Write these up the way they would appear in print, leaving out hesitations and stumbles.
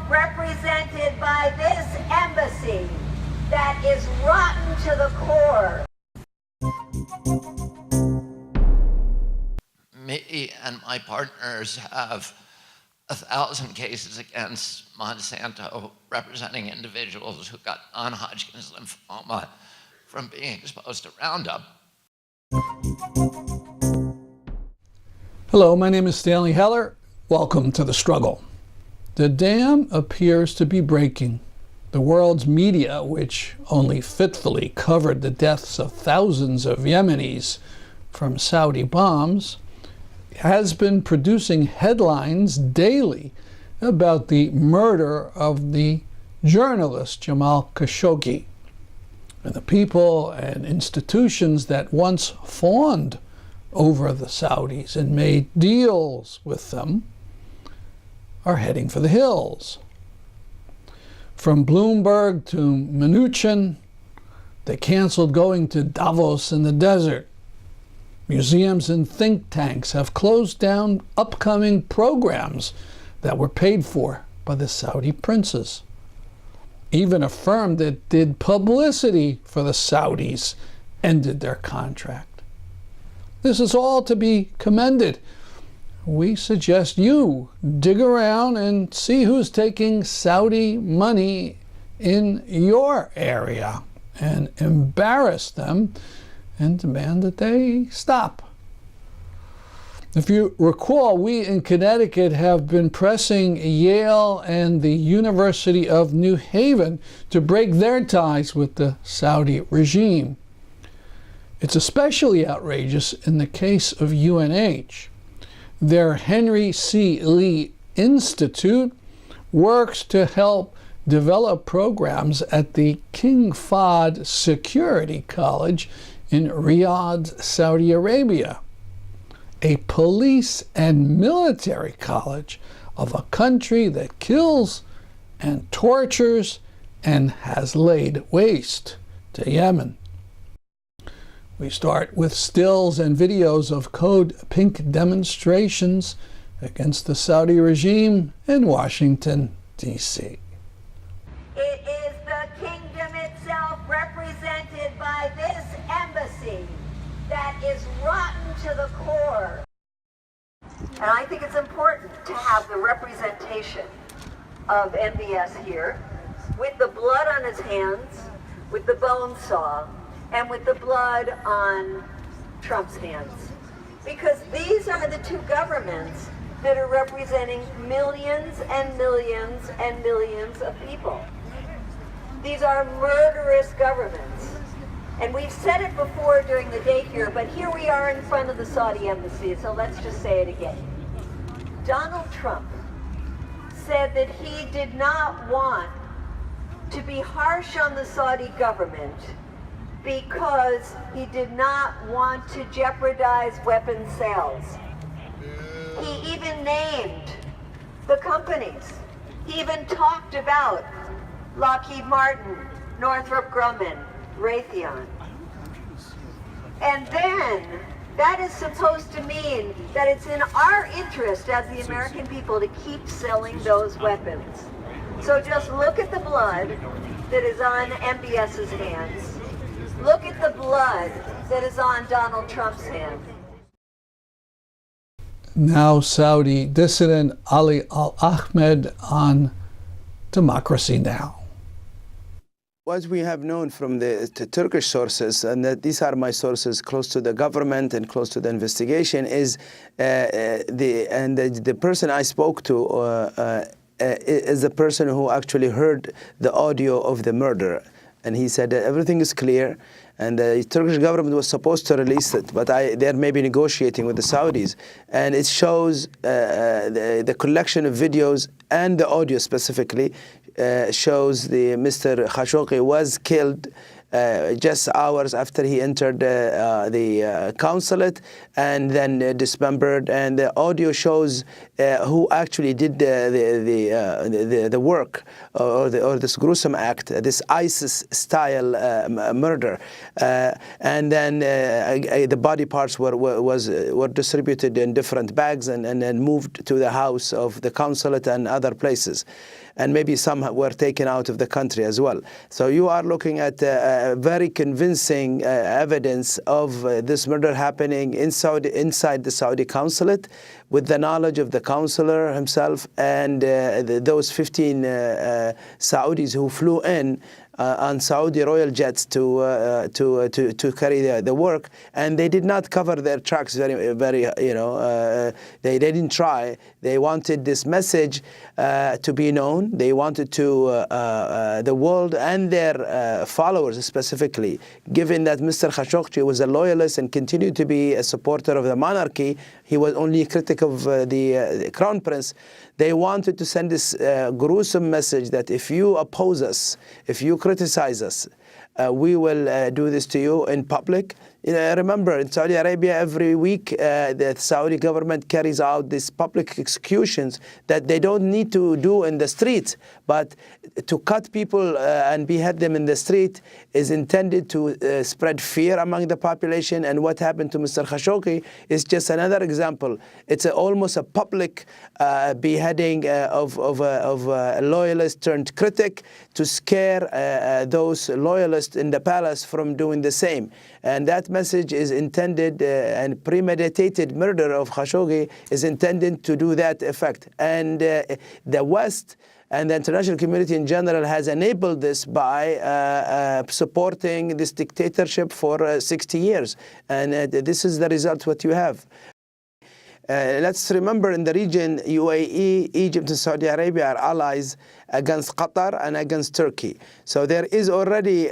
represented by this embassy that is rotten to the core. Me and my partners have 1,000 cases against Monsanto representing individuals who got non-Hodgkin's lymphoma from being exposed to Roundup. Hello, my name is Stanley Heller. Welcome to The Struggle. The dam appears to be breaking. The world's media, which only fitfully covered the deaths of thousands of Yemenis from Saudi bombs, has been producing headlines daily about the murder of the journalist Jamal Khashoggi. And the people and institutions that once fawned over the Saudis and made deals with them are heading for the hills. From Bloomberg to Mnuchin, they canceled going to Davos in the desert. Museums and think tanks have closed down upcoming programs that were paid for by the Saudi princes. Even a firm that did publicity for the Saudis ended their contract. This is all to be commended. We suggest you dig around and see who's taking Saudi money in your area and embarrass them and demand that they stop. If you recall, we in Connecticut have been pressing Yale and the University of New Haven to break their ties with the Saudi regime. It's especially outrageous in the case of UNH. Their Henry C. Lee Institute works to help develop programs at the King Fahd Security College in Riyadh, Saudi Arabia, a police and military college of a country that kills and tortures and has laid waste to Yemen. We start with stills and videos of Code Pink demonstrations against the Saudi regime in Washington, D.C. It is the kingdom itself represented by this embassy that is rotten to the core. And I think it's important to have the representation of MBS here with the blood on his hands, with the bone saw, and with the blood on Trump's hands. Because these are the two governments that are representing millions and millions and millions of people. These are murderous governments. And we've said it before during the day here, but here we are in front of the Saudi embassy, so let's just say it again. Donald Trump said that he did not want to be harsh on the Saudi government because he did not want to jeopardize weapons sales. He even named the companies. He even talked about Lockheed Martin, Northrop Grumman, Raytheon. And then that is supposed to mean that it's in our interest as the American people to keep selling those weapons. So just look at the blood that is on MBS's hands. Look at the blood that is on Donald Trump's hands. Now Saudi dissident Ali Al-Ahmed on Democracy Now! What we have known from the Turkish sources, and that these are my sources close to the government and close to the investigation, is the person I spoke to is the person who actually heard the audio of the murder. And he said that everything is clear, and the Turkish government was supposed to release it, but they're maybe negotiating with the Saudis. And it shows the collection of videos and the audio specifically shows the Mr. Khashoggi was killed just hours after he entered the consulate, and then dismembered. And the audio shows who actually did the work, or this gruesome act, this ISIS-style murder. And then the body parts were distributed in different bags and then moved to the house of the consulate and other places. And maybe some were taken out of the country as well. So you are looking at very convincing evidence of this murder happening inside the Saudi consulate, with the knowledge of the consular himself and those 15 Saudis who flew in on Saudi royal jets to carry the work, and they did not cover their tracks very they didn't try. They wanted this message to be known. They wanted to the world and their followers specifically, given that Mr. Khashoggi was a loyalist and continued to be a supporter of the monarchy. He was only a critic of the crown prince. They wanted to send this gruesome message that if you oppose us, if you criticize us, we will do this to you in public. Remember, in Saudi Arabia, every week the Saudi government carries out these public executions that they don't need to do in the street, but to cut people and behead them in the street is intended to spread fear among the population. And what happened to Mr. Khashoggi is just another example. It's almost a public beheading of a loyalist turned critic to scare those loyalists in the palace from doing the same. And that message is intended, and premeditated murder of Khashoggi is intended to do that effect. And the West and the international community in general has enabled this by supporting this dictatorship for 60 years. And this is the result what you have. Let's remember, in the region, UAE, Egypt and Saudi Arabia are allies against Qatar and against Turkey. So there is already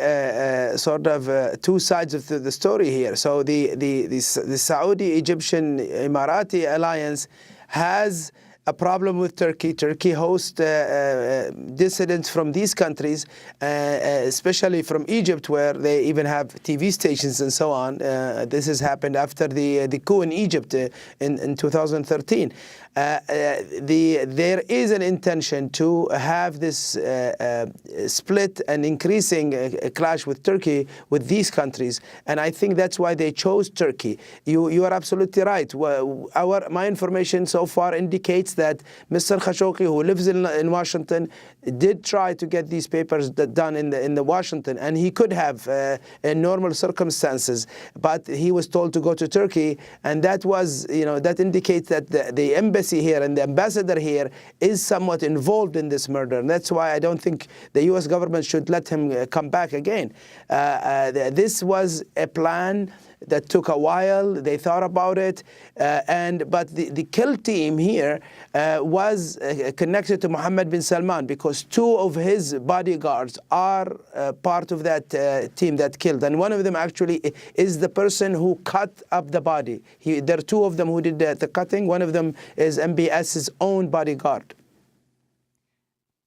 sort of two sides of the story here. So the Saudi, Egyptian, Emirati alliance has a problem with Turkey. Turkey hosts dissidents from these countries, especially from Egypt, where they even have TV stations and so on. This has happened after the coup in Egypt in 2013. There is an intention to have this split and increasing clash with Turkey, with these countries, and I think that's why they chose Turkey. You are absolutely right. My information so far indicates that Mr. Khashoggi, who lives in Washington, did try to get these papers done in the Washington, and he could have in normal circumstances, but he was told to go to Turkey, and that was, that indicates that the embassy here and the ambassador here is somewhat involved in this murder, and that's why I don't think the U.S. government should let him come back again. This was a plan that took a while. They thought about it, but the kill team here was connected to Mohammed bin Salman, because two of his bodyguards are part of that team that killed, and one of them actually is the person who cut up the body. There are two of them who did the cutting. One of them is MBS's own bodyguard.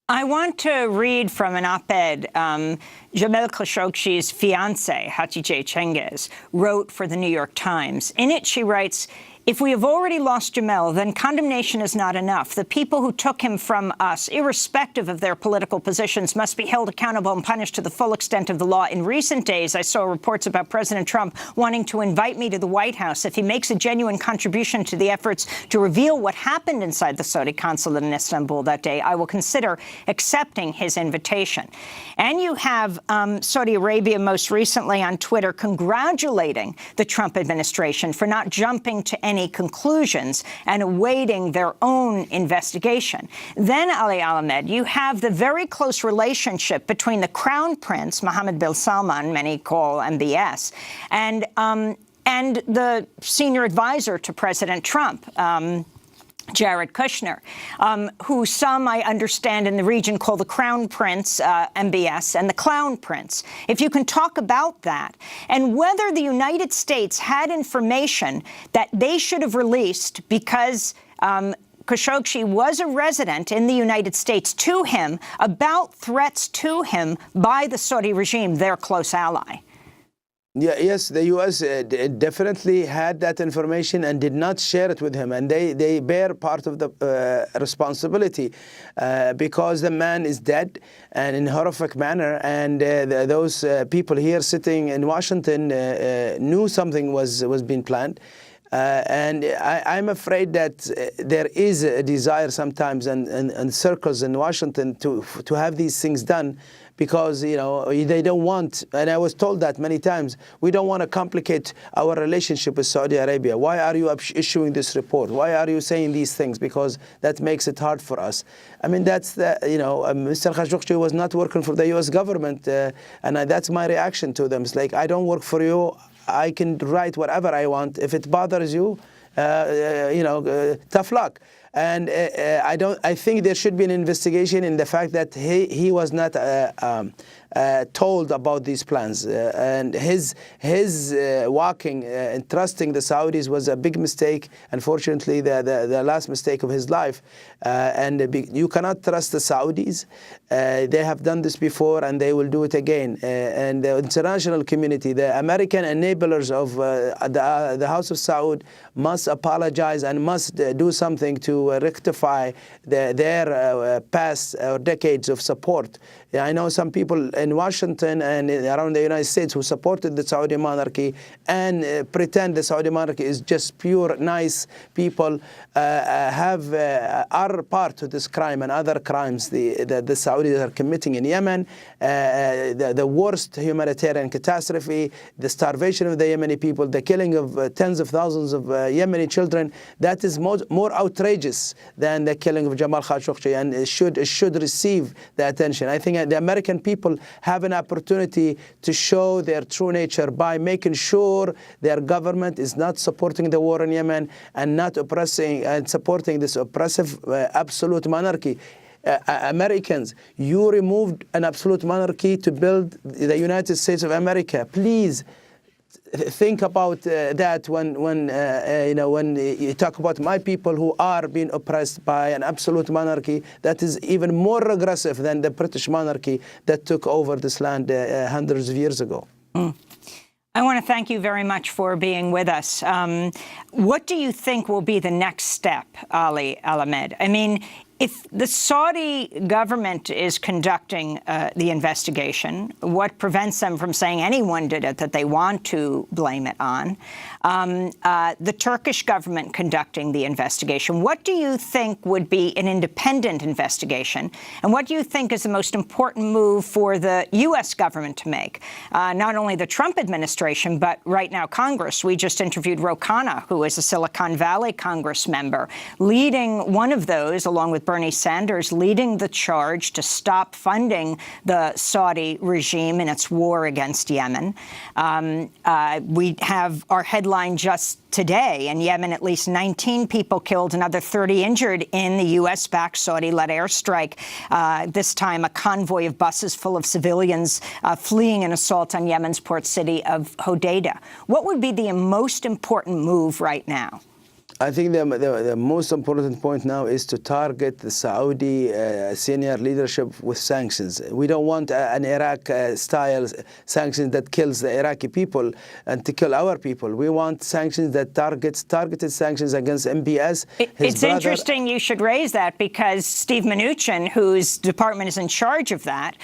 I want to read from an op-ed Jamal Khashoggi's fiancée, Hatice Cengiz, wrote for the New York Times. In it, she writes, "If we have already lost Jamal, then condemnation is not enough. The people who took him from us, irrespective of their political positions, must be held accountable and punished to the full extent of the law. In recent days, I saw reports about President Trump wanting to invite me to the White House. If he makes a genuine contribution to the efforts to reveal what happened inside the Saudi consulate in Istanbul that day, I will consider accepting his invitation." And you have Saudi Arabia most recently on Twitter congratulating the Trump administration for not jumping to any conclusions and awaiting their own investigation. Then, Ali Al-Ahmed, you have the very close relationship between the Crown Prince, Mohammed bin Salman, many call MBS, and the senior advisor to President Trump, Jared Kushner, who some, I understand, in the region call the Crown Prince, MBS, and the Clown Prince. If you can talk about that, and whether the United States had information that they should have released because Khashoggi was a resident in the United States to him about threats to him by the Saudi regime, their close ally. Yeah, yes, the U.S. Definitely had that information and did not share it with him. And they bear part of the responsibility because the man is dead and in a horrific manner. And those people here sitting in Washington knew something was being planned. And I'm afraid that there is a desire sometimes and circles in Washington to have these things done because, you know, they don't want, and I was told that many times, we don't want to complicate our relationship with Saudi Arabia. Why are you issuing this report? Why are you saying these things? Because that makes it hard for us. I mean, that's the, you know, Mr. Khashoggi was not working for the U.S. government, and that's my reaction to them. It's like, I don't work for you. I can write whatever I want. If it bothers you, you know, tough luck. And I think there should be an investigation in the fact that he was not told about these plans, and his walking and trusting the Saudis was a big mistake. Unfortunately, the last mistake of his life. And you cannot trust the Saudis. They have done this before, and they will do it again. And the international community, the American enablers of the House of Saud, must apologize and must do something to rectify their past or decades of support. I know some people in Washington and around the United States who supported the Saudi monarchy and pretend the Saudi monarchy is just pure nice people, are part of this crime and other crimes the Saudis are committing in Yemen, the worst humanitarian catastrophe, the starvation of the Yemeni people, the killing of tens of thousands of Yemeni children. That is more outrageous than the killing of Jamal Khashoggi, and it should receive the attention. I think the American people have an opportunity to show their true nature by making sure their government is not supporting the war in Yemen and not oppressing and supporting this oppressive absolute monarchy. Americans, you removed an absolute monarchy to build the United States of America. Please think about that when you talk about my people who are being oppressed by an absolute monarchy that is even more regressive than the British monarchy that took over this land hundreds of years ago. I want to thank you very much for being with us. What do you think will be the next step, Ali Al-Ahmed? I mean, if the Saudi government is conducting the investigation, what prevents them from saying anyone did it that they want to blame it on? The Turkish government conducting the investigation. What do you think would be an independent investigation? And what do you think is the most important move for the U.S. government to make? Not only the Trump administration, but right now Congress. We just interviewed Ro Khanna, who is a Silicon Valley Congress member, leading one of those, along with Bernie Sanders, leading the charge to stop funding the Saudi regime in its war against Yemen. We have our headline just today. In Yemen, at least 19 people killed, another 30 injured in the U.S.-backed Saudi-led airstrike. This time, a convoy of buses full of civilians fleeing an assault on Yemen's port city of Hodeidah. What would be the most important move right now? I think the most important point now is to target the Saudi senior leadership with sanctions. We don't want an Iraq-style sanctions that kills the Iraqi people and to kill our people. We want sanctions that targeted sanctions against MBS. It's interesting you should raise that because Steve Mnuchin, whose department is in charge of that,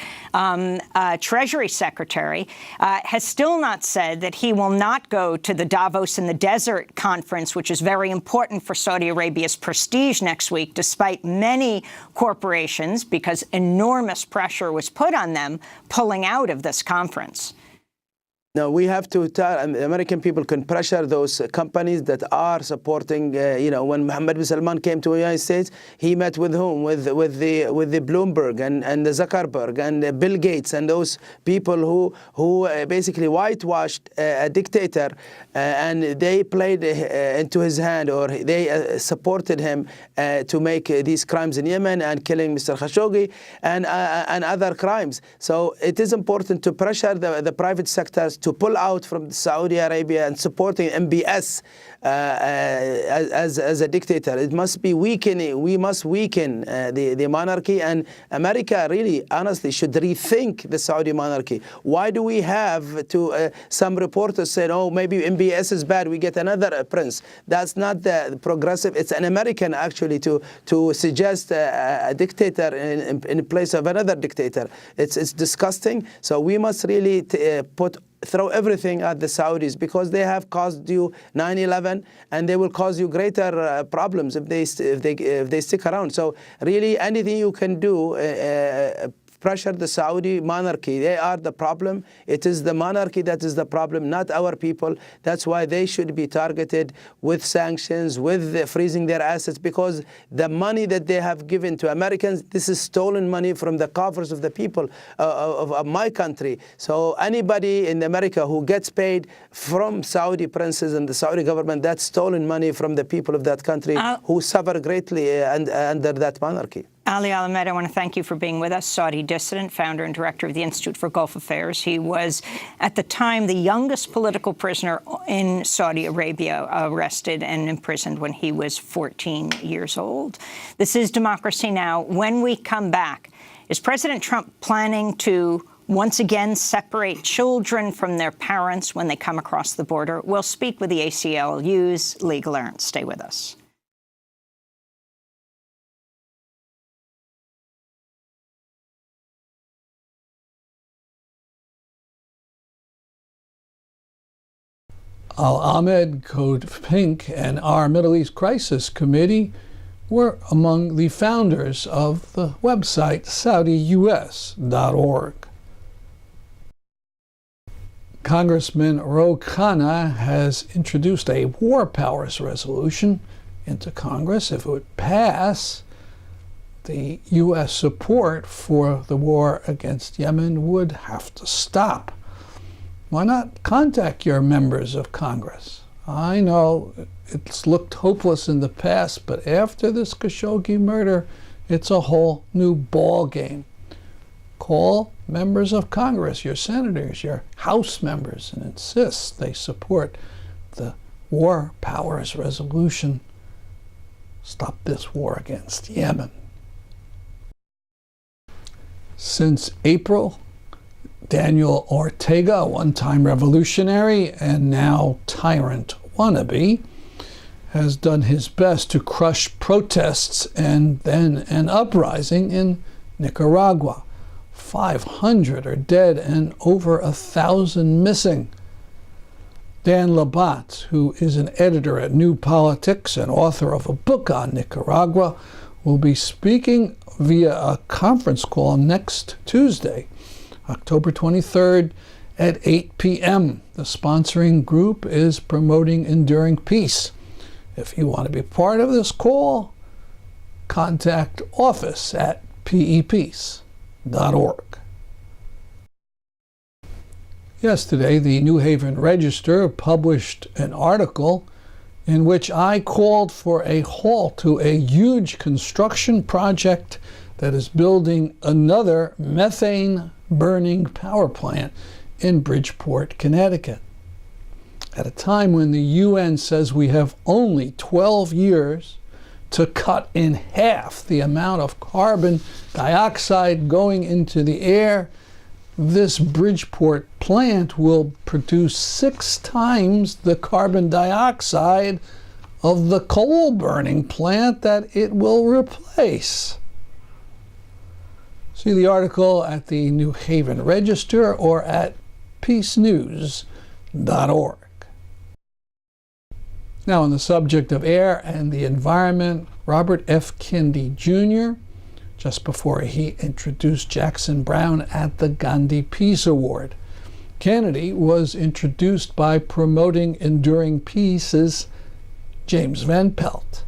Treasury Secretary, has still not said that he will not go to the Davos in the Desert conference, which is very important for Saudi Arabia's prestige next week, despite many corporations, because enormous pressure was put on them, pulling out of this conference. No, we have to American people can pressure those companies that are supporting, when Mohammed bin Salman came to the United States, he met with whom? With the Bloomberg and the Zuckerberg and the Bill Gates and those people who basically whitewashed a dictator, and they played into his hand, or they supported him to make these crimes in Yemen and killing Mr. Khashoggi and other crimes. So it is important to pressure the private sectors to pull out from Saudi Arabia and supporting MBS as a dictator. It must be weakening. We must weaken the monarchy, and America really, honestly, should rethink the Saudi monarchy. Why do we have to? Some reporters said, "Oh, maybe MBS is bad. We get another prince." That's not the progressive. It's an American actually to suggest a dictator in place of another dictator. It's disgusting. So we must really throw everything at the Saudis, because they have caused you 9/11, and they will cause you greater problems if they stick around. So really, anything you can do. Pressure the Saudi monarchy. They are the problem. It is the monarchy that is the problem, not our people. That's why they should be targeted with sanctions, with freezing their assets, because the money that they have given to Americans, this is stolen money from the coffers of the people of my country. So anybody in America who gets paid from Saudi princes and the Saudi government, that's stolen money from the people of that country who suffer greatly under that monarchy. Ali Al-Ahmed, I want to thank you for being with us, Saudi dissident, founder and director of the Institute for Gulf Affairs. He was, at the time, the youngest political prisoner in Saudi Arabia, arrested and imprisoned when he was 14 years old. This is Democracy Now! When we come back, is President Trump planning to once again separate children from their parents when they come across the border? We'll speak with the ACLU's Lee Gallant. Stay with us. Al-Ahmed, Code Pink, and our Middle East Crisis Committee were among the founders of the website SaudiUS.org. Congressman Ro Khanna has introduced a war powers resolution into Congress. If it would pass, the U.S. support for the war against Yemen would have to stop. Why not contact your members of Congress? I know it's looked hopeless in the past, but after this Khashoggi murder, it's a whole new ball game. Call members of Congress, your senators, your House members, and insist they support the war powers resolution. Stop this war against Yemen. Since April, Daniel Ortega, a one-time revolutionary and now tyrant wannabe, has done his best to crush protests and then an uprising in Nicaragua. 500 are dead and over 1,000 missing. Dan Labat, who is an editor at New Politics and author of a book on Nicaragua, will be speaking via a conference call next Tuesday, October 23rd at 8 p.m. The sponsoring group is promoting enduring peace. If you want to be part of this call, contact office@peace.org. Yesterday, the New Haven Register published an article in which I called for a halt to a huge construction project that is building another methane-burning power plant in Bridgeport, Connecticut. At a time when the UN says we have only 12 years to cut in half the amount of carbon dioxide going into the air, this Bridgeport plant will produce 6 times the carbon dioxide of the coal-burning plant that it will replace. See the article at the New Haven Register or at peacenews.org. Now, on the subject of air and the environment, Robert F. Kennedy Jr., just before he introduced Jackson Brown at the Gandhi Peace Award. Kennedy was introduced by promoting enduring peace's James Van Pelt.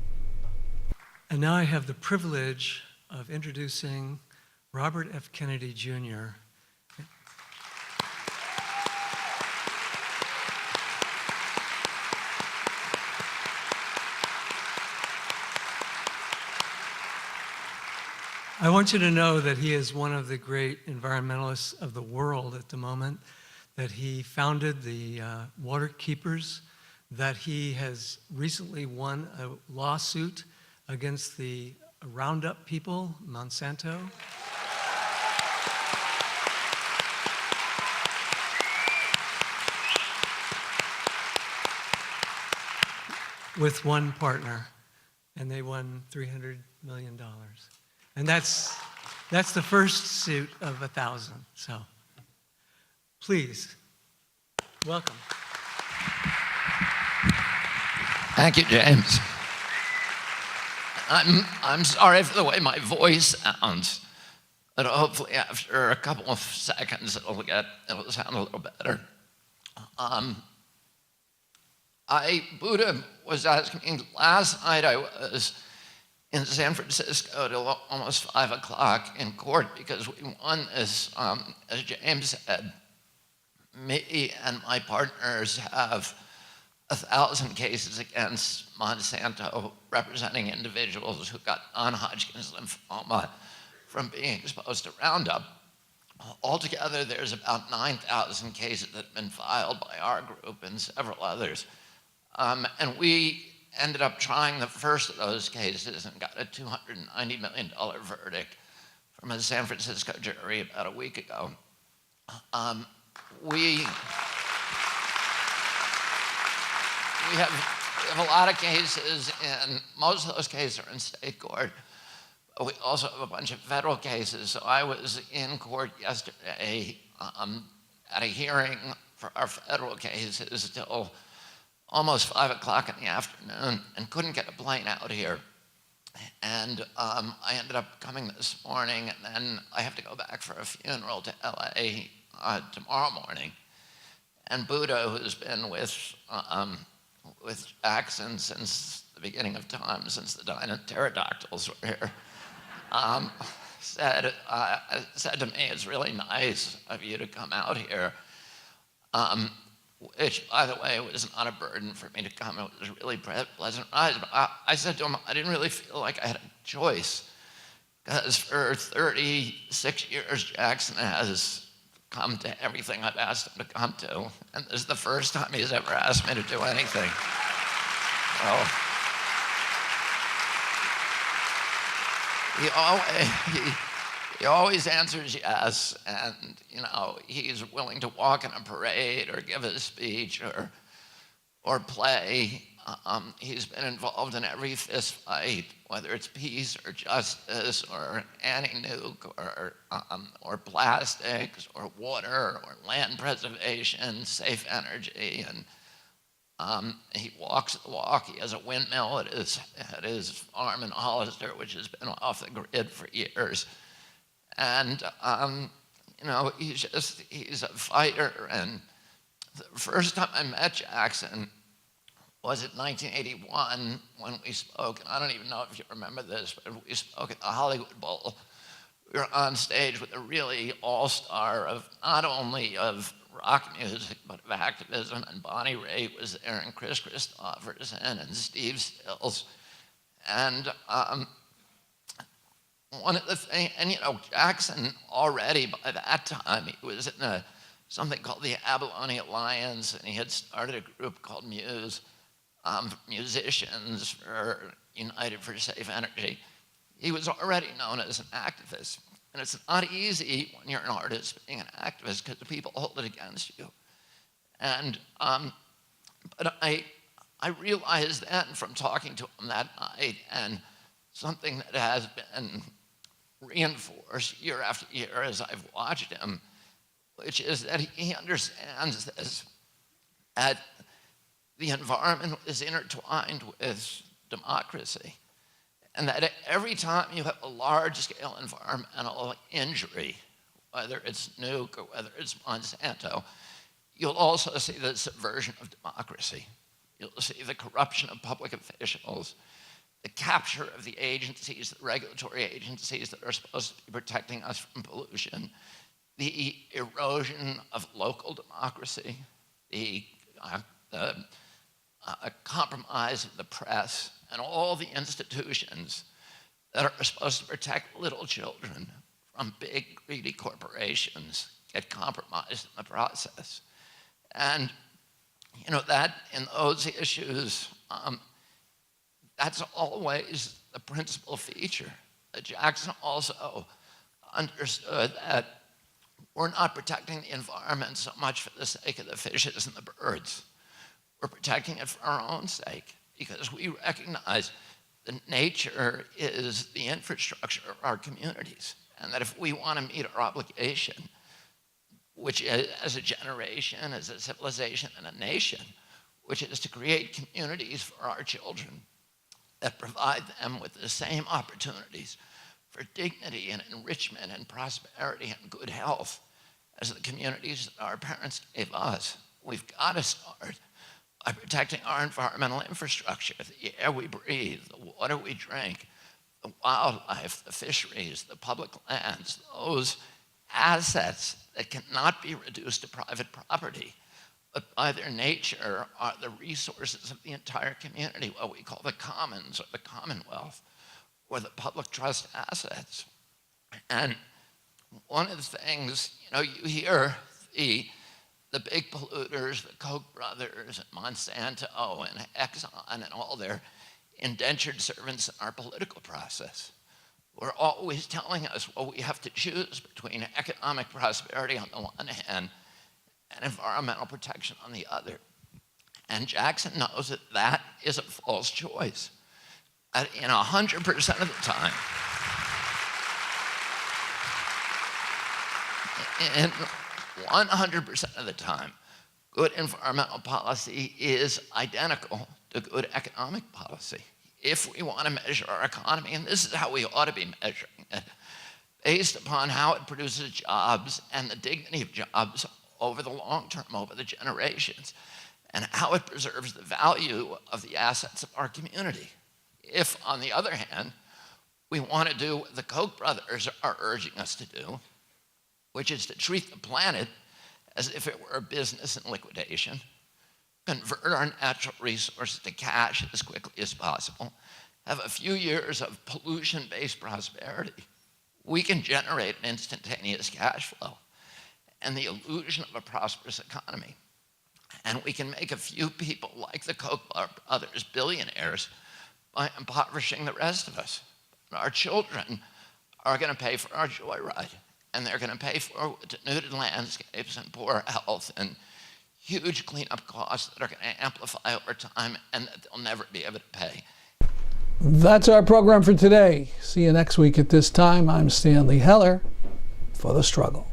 And now I have the privilege of introducing Robert F. Kennedy Jr. I want you to know that he is one of the great environmentalists of the world at the moment. that he founded the Water Keepers, that he has recently won a lawsuit against the Roundup people, Monsanto. With one partner, and they won $300 million. And that's the first suit of 1,000, so please, welcome. Thank you, James. I'm sorry for the way my voice sounds, but hopefully after a couple of seconds it'll sound a little better. Buddha was asking me last night. I was in San Francisco till almost 5 o'clock in court because we won this. As James said, me and my partners have 1,000 cases against Monsanto representing individuals who got non-Hodgkin's lymphoma from being exposed to Roundup. Altogether, there's about 9,000 cases that have been filed by our group and several others. And we ended up trying the first of those cases and got a $290 million verdict from a San Francisco jury about a week ago. We have a lot of cases, and most of those cases are in state court. But we also have a bunch of federal cases. So I was in court yesterday at a hearing for our federal cases till almost 5 o'clock in the afternoon and couldn't get a plane out here. And I ended up coming this morning, and then I have to go back for a funeral to LA tomorrow morning. And Buddha, who's been with Jackson since the beginning of time, since the pterodactyls were here, said to me, "It's really nice of you to come out here," which, by the way, was not a burden for me to come. It was a really pleasant ride. I said to him, I didn't really feel like I had a choice, because for 36 years, Jackson has come to everything I've asked him to come to, and this is the first time he's ever asked me to do anything. Well, he always answers yes, and he's willing to walk in a parade or give a speech or play. He's been involved in every fist fight, whether it's peace or justice or anti-nuke or plastics or water or land preservation, safe energy, and he walks the walk. He has a windmill at his farm in Hollister, which has been off the grid for years. And he's a fighter. And the first time I met Jackson was in 1981 when we spoke, and I don't even know if you remember this, but we spoke at the Hollywood Bowl. We were on stage with a really all-star of not only of rock music, but of activism, and Bonnie Raitt was there, and Chris Christopherson, and Steve Stills. And one of the things, and Jackson already by that time, he was in something called the Abalone Alliance, and he had started a group called Muse, Musicians United for Safe Energy. He was already known as an activist. And it's not easy when you're an artist being an activist because people hold it against you. And but I realized then from talking to him that night, and something that has been reinforced year after year as I've watched him, which is that he understands this, that the environment is intertwined with democracy. And that every time you have a large-scale environmental injury, whether it's nuke or whether it's Monsanto, you'll also see the subversion of democracy. You'll see the corruption of public officials, the capture of the agencies, the regulatory agencies that are supposed to be protecting us from pollution, the erosion of local democracy, the compromise of the press, and all the institutions that are supposed to protect little children from big, greedy corporations get compromised in the process. And, you know, that in those issues, that's always the principal feature. Jackson also understood that we're not protecting the environment so much for the sake of the fishes and the birds. We're protecting it for our own sake, because we recognize that nature is the infrastructure of our communities, and that if we want to meet our obligation, which is, as a generation, as a civilization and a nation, which is to create communities for our children that provide them with the same opportunities for dignity and enrichment and prosperity and good health as the communities that our parents gave us. We've got to start by protecting our environmental infrastructure, the air we breathe, the water we drink, the wildlife, the fisheries, the public lands, those assets that cannot be reduced to private property, but by their nature are the resources of the entire community, what we call the commons or the commonwealth, or the public trust assets. And one of the things, you know, you hear the big polluters, the Koch brothers and Monsanto and Exxon and all their indentured servants in our political process. We're always telling us, well, we have to choose between economic prosperity on the one hand and environmental protection on the other. And Jackson knows that that is a false choice. In 100% of the time, in 100% of the time, good environmental policy is identical to good economic policy. If we want to measure our economy, and this is how we ought to be measuring it, based upon how it produces jobs and the dignity of jobs over the long term, over the generations, and how it preserves the value of the assets of our community. If, on the other hand, we want to do what the Koch brothers are urging us to do, which is to treat the planet as if it were a business in liquidation, convert our natural resources to cash as quickly as possible, have a few years of pollution-based prosperity, we can generate an instantaneous cash flow and the illusion of a prosperous economy. And we can make a few people like the Koch brothers billionaires by impoverishing the rest of us. Our children are going to pay for our joyride, and they're going to pay for denuded landscapes and poor health and huge cleanup costs that are going to amplify over time and that they'll never be able to pay. That's our program for today. See you next week at this time. I'm Stanley Heller for The Struggle.